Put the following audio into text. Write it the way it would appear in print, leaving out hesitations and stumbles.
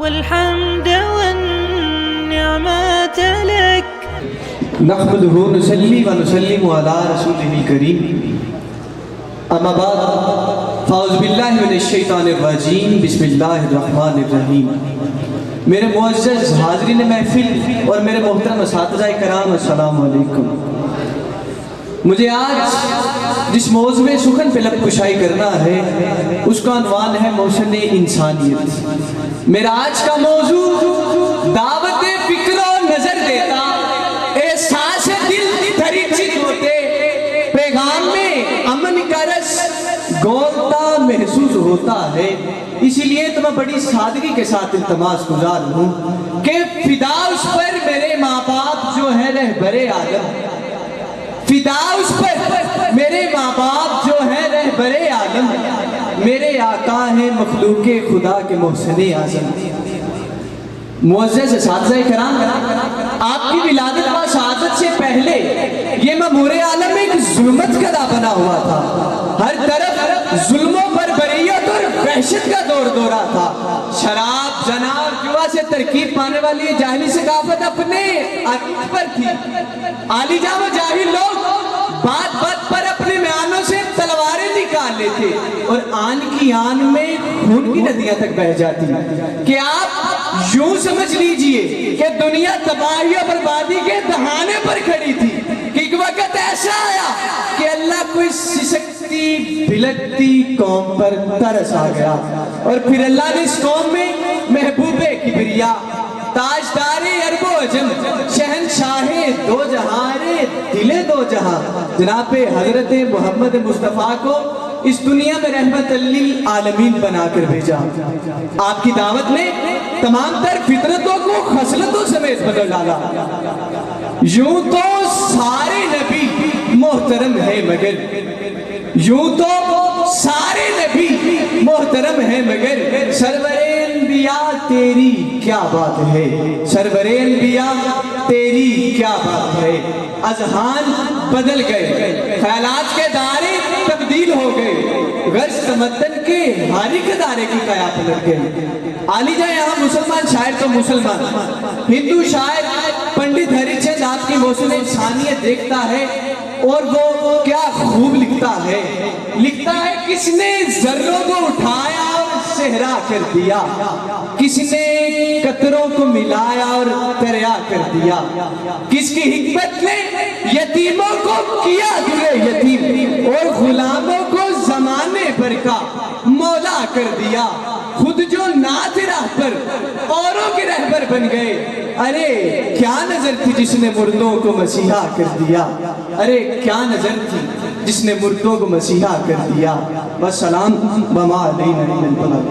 والحمد والنعمة لك. نحمده نصلي ونسلم على رسوله الكريم. اما بعد فاعوذ باللہ من الشیطان الرجیم بسم اللہ الرحمن الرحیم. میرے معزز حاضرین محفل اور میرے محترم اساتذہ کرام السلام علیکم. مجھے آج جس موضوع میں سخن پہ لب کشائی کرنا ہے اس کا عنوان ہے محسن انسانیت. میرا آج کا موضوع دعوت فکر و نظر دیتا احساس دل دریچت ہوتے پیغام میں امن کا رس گولتا محسوس ہوتا ہے. اسی لیے تو میں بڑی سادگی کے ساتھ التماس گزار ہوں کہ فدا اس پر میرے ماں باپ جو ہے رہبر عالم. فدا اس پر میرے ماں باپ جو ہے رہبر عالم. میرے آقا ہیں مخلوق خدا کے محسن اعظم. معزز اساتذہ کرام، آپ کی ولادت و شہادت سے پہلے یہ ممور عالم ایک ظلمت کا بنا ہوا تھا. ہر طرف ظلم و بربریت اور وحشت کا دور دورہ تھا. شراب، زنا اور جوا سے ترکیب پانے والی جاہلی ثقافت اپنے عروج پر تھی. عالی جاں و جاہل لوگ بات بات پر اپنے میانوں سے تلواریں نکال لیتے اور آن کی آن میں خون کی ندیاں تک بہہ جاتی. کہ آپ یوں سمجھ لیجئے کہ دنیا تباہی و بربادی کے دہانے پر کھڑی تھی کہ ایک وقت ایسا آیا کہ اللہ کو اس سسکتی بھلکتی قوم پر ترس آ گیا اور پھر اللہ نے اس قوم میں محبوب کبریا، تاجدار عرب و عجم، شہنشاہ دو جہاں دل دو جہاں جناب حضرت محمد مصطفیٰ کو اس دنیا میں رحمت للعالمین بنا کر بھیجا. آپ کی دعوت نے تمام تر فطرتوں کو خصلتوں سمیت بدل ڈالا. یوں تو سارے نبی محترم ہے مگر یوں تو سارے نبی محترم ہے مگر سرور انبیاء تیری کیا بات ہے. سرور انبیاء تیری کیا بات ہے. اذہان بدل گئے، خیالات کے دائرے تبدیل ہو گئے، غرض تمدن کے ہر ایک دائرے کی قیا پلٹ گئے. عالی جائے یہاں مسلمان شاعر تو مسلمان، ہندو شاعر پنڈت ہری چند آپ کی محسن انسانیت دیکھتا ہے اور وہ کیا خوب لکھتا ہے. لکھتا ہے کس نے ذروں کو اٹھایا اور صحرا کر دیا، کس نے قطروں کو ملایا اور دریا کر دیا، کس کی حکمت نے یتیموں کو کیا درے یتیم اور غلاموں کو زمانے بھر کا مولا کر دیا. خود جو نات راہ پر اوروں کے رہبر بن گئے. ارے کیا نظر تھی جس نے مردوں کو مسیحا کر دیا. ارے کیا نظر تھی جس نے مردوں کو مسیحا کر دیا. والسلام وما علینا الا البلاغ.